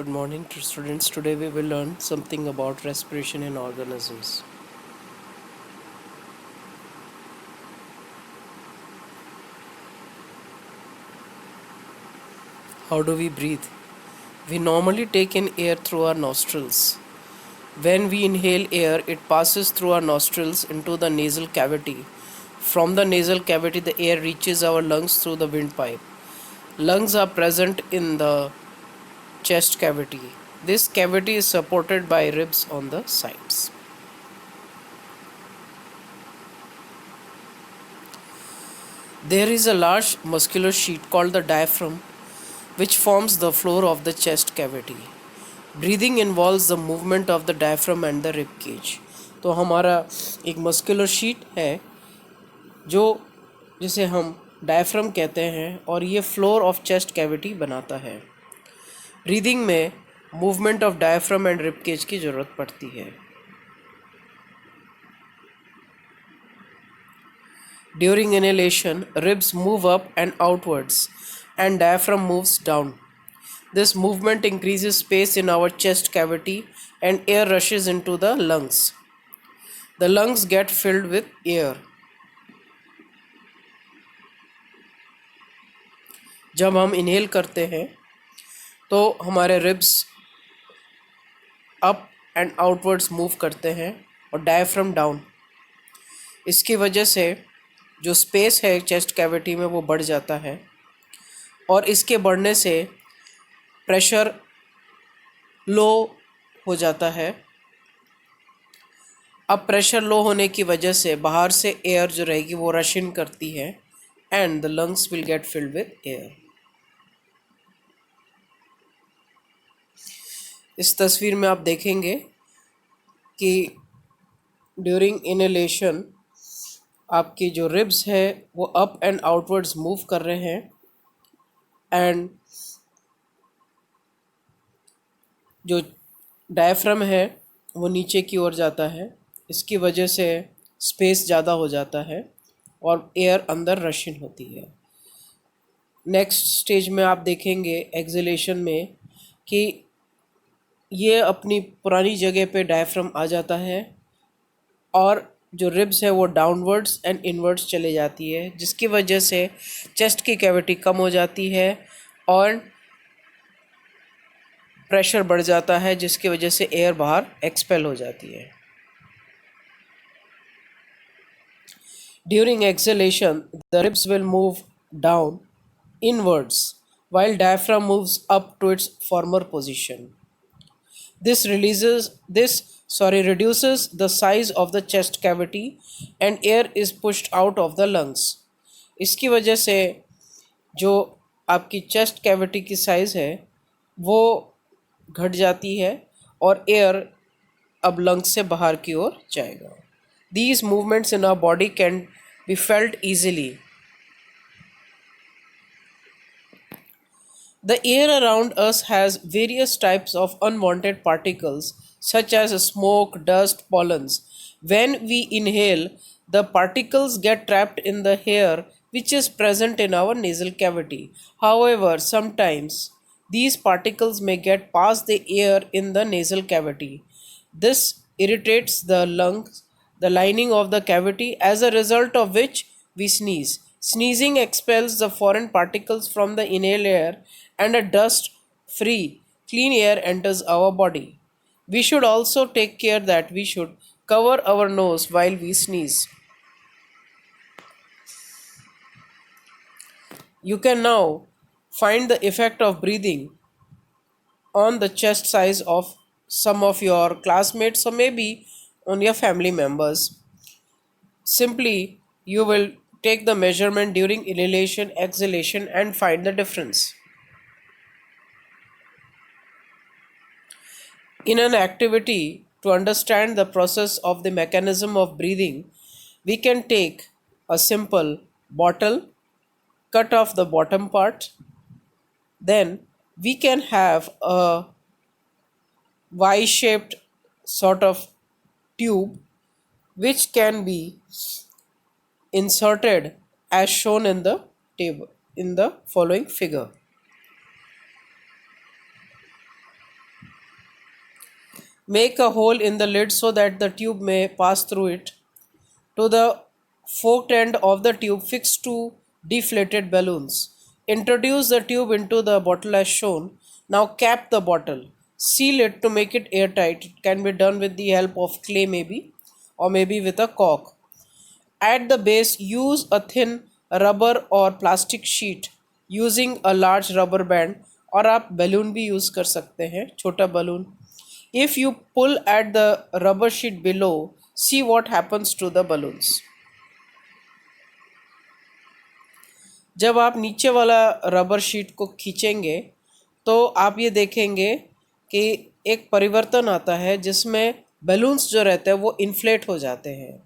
Good morning to students. Today we will learn something about respiration in organisms. How do we breathe? We normally take in air through our nostrils. When we inhale air, it passes through our nostrils into the nasal cavity. From the nasal cavity, the air reaches our lungs through the windpipe. Lungs are present in the chest cavity. This cavity is supported by ribs on the sides. There is a large muscular sheet called the diaphragm which forms the floor of the chest cavity. Breathing involves the movement of the diaphragm and the rib cage. तो हमारा एक muscular sheet है जो जिसे हम diaphragm कहते हैं और ये फ्लोर ऑफ चेस्ट कैविटी बनाता है. ब्रीदिंग में movement of diaphragm and rib cage की ज़रूरत पड़ती है. During inhalation, ribs move up and outwards and diaphragm moves down. This movement increases space in our chest cavity and air rushes into the lungs. The lungs get filled with air. जब हम inhale करते हैं तो हमारे ribs up and outwards move करते हैं और diaphragm down. इसकी वजह से जो स्पेस है चेस्ट कैविटी में वो बढ़ जाता है और इसके बढ़ने से प्रेशर लो हो जाता है. अब प्रेशर लो होने की वजह से बाहर से एयर जो रहेगी वो रश इन करती है and the lungs will get filled with air. इस तस्वीर में आप देखेंगे कि ड्यूरिंग इनहेलेशन आपकी जो रिब्स है वो अप एंड आउटवर्ड्स मूव कर रहे हैं एंड जो डायफ्राम है वो नीचे की ओर जाता है. इसकी वजह से स्पेस ज़्यादा हो जाता है और एयर अंदर रश इन होती है. नेक्स्ट स्टेज में आप देखेंगे एक्सहेलेशन में कि ये अपनी पुरानी जगह पे डायफ्राम आ जाता है और जो रिब्स है वो डाउनवर्ड्स एंड इनवर्ड्स चले जाती है जिसकी वजह से चेस्ट की कैविटी कम हो जाती है और प्रेशर बढ़ जाता है जिसकी वजह से एयर बाहर एक्सपेल हो जाती है. During exhalation, the ribs will move down inwards while diaphragm moves up to its former position. This reduces the size of the chest cavity and air is pushed out of the lungs. इसकी वजह से जो आपकी chest cavity की size है वो घट जाती है और एयर अब लंग्स से बाहर की ओर जाएगा. These movements in our body can be felt easily. The air around us has various types of unwanted particles such as smoke, dust, pollens. When we inhale, the particles get trapped in the air which is present in our nasal cavity. However, sometimes these particles may get past the air in the nasal cavity. This irritates the lungs, the lining of the cavity, as a result of which we sneeze. Sneezing expels the foreign particles from the inhaled air and a dust free, clean air enters our body. We should also take care that we should cover our nose while we sneeze. You can now find the effect of breathing on the chest size of some of your classmates or maybe on your family members. Simply, you will take the measurement during inhalation, exhalation, and find the difference. In an activity to understand the process of the mechanism of breathing, we can take a simple bottle, cut off the bottom part, then we can have a Y shaped sort of tube which can be inserted as shown in the table in the following figure. Make a hole in the lid so that the tube may pass through it. To the forked end of the tube fixed to deflated balloons. Introduce the tube into the bottle as shown. Now cap the bottle. Seal it to make it airtight. It can be done with the help of clay maybe, or maybe with a cork. At the base, use a thin rubber or plastic sheet using a large rubber band, और आप balloon भी use कर सकते हैं, छोटा balloon. If you pull at the rubber sheet below, see what happens to the balloons. जब आप नीचे वाला रबर शीट को खींचेंगे तो आप ये देखेंगे कि एक परिवर्तन आता है जिसमें बलून्स जो रहते हैं वो इन्फ्लेट हो जाते हैं.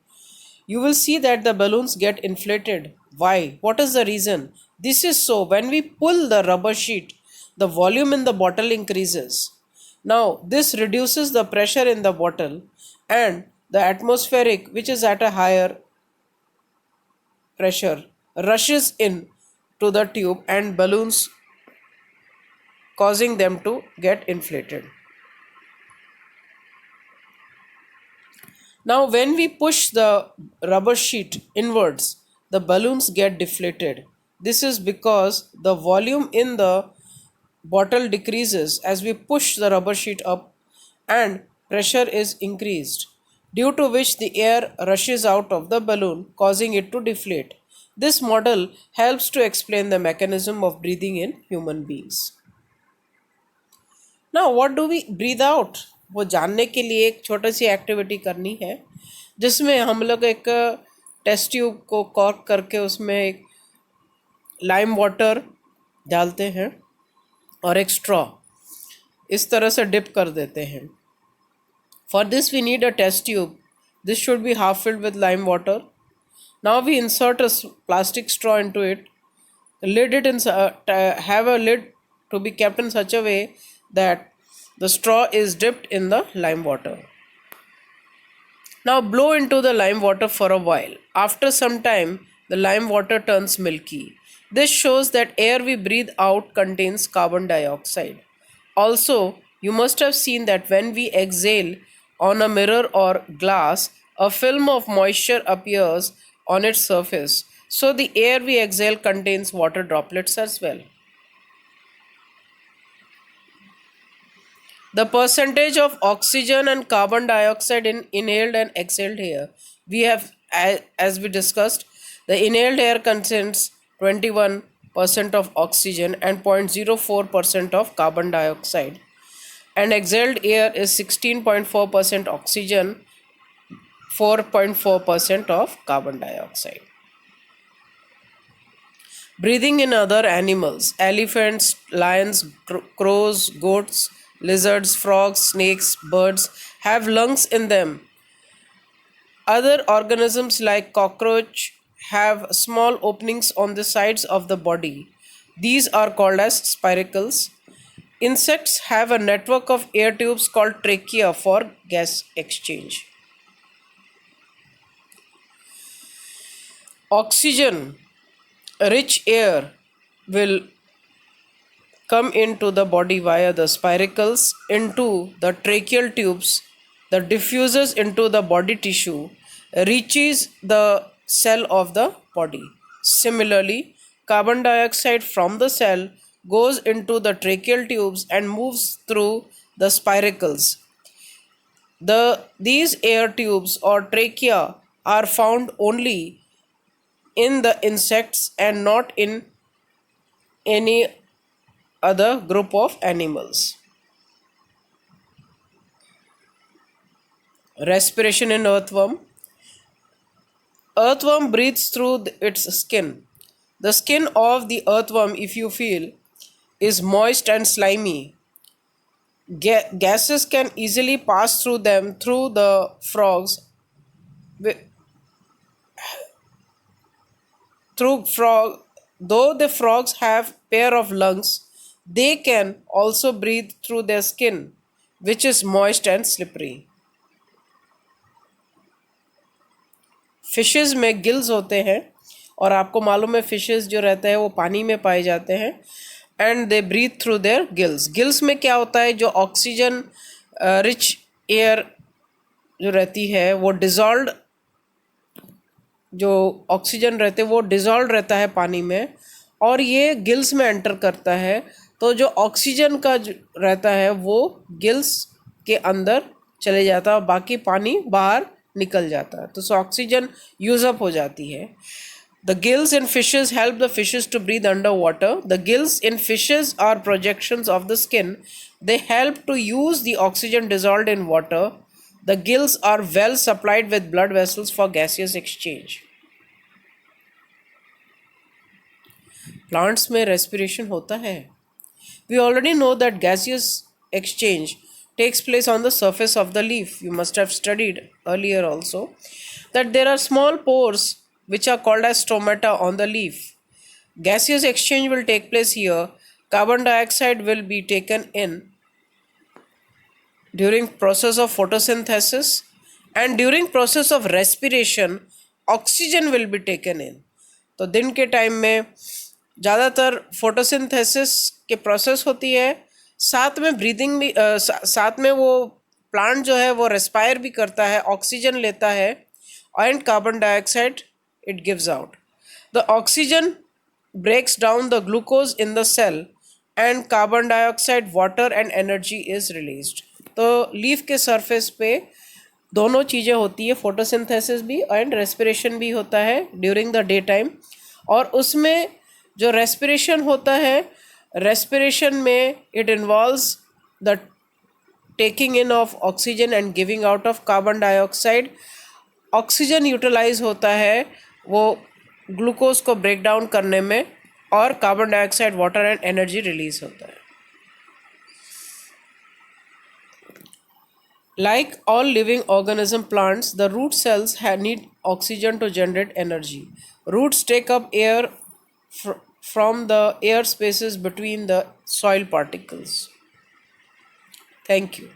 You will see that the balloons get inflated. Why? What is the reason? This is so when we pull the rubber sheet, the volume in the bottle increases. Now, this reduces the pressure in the bottle, and the atmospheric, which is at a higher pressure, rushes in to the tube and balloons, causing them to get inflated. Now, when we push the rubber sheet inwards, the balloons get deflated. This is because the volume in the bottle decreases as we push the rubber sheet up and pressure is increased, due to which the air rushes out of the balloon, causing it to deflate. This model helps to explain the mechanism of breathing in human beings. Now, what do we breathe out? वो जानने के लिए एक छोटी सी activity करनी है जिसमें हम लोग एक टेस्ट ट्यूब को कॉर्क करके उसमें एक लाइम वाटर डालते हैं और एक स्ट्रॉ इस तरह से डिप कर देते हैं. For this we need a test tube. This should be half filled with lime water. Now we insert a plastic straw into it. Lid it in have a lid to be kept in such a way that the straw is dipped in the lime water. Now blow into the lime water for a while. After some time, the lime water turns milky. This shows that air we breathe out contains carbon dioxide. Also, you must have seen that when we exhale on a mirror or glass, a film of moisture appears on its surface. So the air we exhale contains water droplets as well. The percentage of oxygen and carbon dioxide in inhaled and exhaled air. We have, as we discussed, the inhaled air contains 21% of oxygen and 0.04% of carbon dioxide. And exhaled air is 16.4% oxygen, 4.4% of carbon dioxide. Breathing in other animals. Elephants, lions, crows, goats, lizards, frogs, snakes, birds have lungs in them. Other organisms like cockroach have small openings on the sides of the body. These are called as spiracles. Insects have a network of air tubes called trachea for gas exchange. Oxygen rich air will come into the body via the spiracles into the tracheal tubes that diffuses into the body tissue, reaches the cell of the body. Similarly, carbon dioxide from the cell goes into the tracheal tubes and moves through the spiracles. These air tubes or trachea are found only in the insects and not in any other group of animals. Respiration in earthworm. Earthworm breathes through its skin. The skin of the earthworm, if you feel, is moist and slimy. Gases can easily pass through them through the frogs. Though the frogs have pair of lungs, they can also breathe through their skin, which is moist and slippery. Fishes में gills होते हैं और आपको मालूम है fishes जो रहते हैं वो पानी में पाए जाते हैं and they breathe through their gills. Gills में क्या होता है, जो ऑक्सीजन रिच एयर जो रहती है वो डिज़ोल्व, जो ऑक्सीजन रहते वो डिज़ोल्व रहता है पानी में और ये गिल्स में एंटर करता है। तो जो ऑक्सीजन का रहता है वो गिल्स के अंदर चले जाता है और बाकी पानी बाहर निकल जाता है, तो ऑक्सीजन यूज अप हो जाती है। The gills in fishes help the fishes to breathe underwater. The gills in fishes are projections of the skin. They help to use the oxygen dissolved in water. The gills are well supplied with blood vessels for gaseous exchange. Plants में respiration होता है. We already know that gaseous exchange takes place on the surface of the leaf. You must have studied earlier also that there are small pores which are called as stomata on the leaf. Gaseous exchange will take place here. Carbon dioxide will be taken in during process of photosynthesis, and during process of respiration oxygen will be taken in. तो दिन के time में ज़्यादातर photosynthesis के process होती है, साथ में ब्रीदिंग भी साथ में वो प्लांट जो है वो रेस्पायर भी करता है, ऑक्सीजन लेता है and carbon dioxide it gives out. The oxygen breaks down the glucose in the cell and carbon dioxide, water and energy is released. तो लीफ के सरफेस पे दोनों चीज़ें होती है, फोटोसिंथेसिस भी एंड रेस्पिरेशन भी होता है ड्यूरिंग द डे टाइम। और उसमें जो रेस्पिरेशन होता है, रेस्पिरेशन में it involves the taking in of oxygen and giving out of carbon dioxide. Oxygen utilise होता है वो ग्लूकोज को ब्रेक डाउन करने में और carbon dioxide, water and energy release होता है। Like all living organism, plants, the root cells need oxygen to generate energy. Roots take up air from the air spaces between the soil particles. Thank you.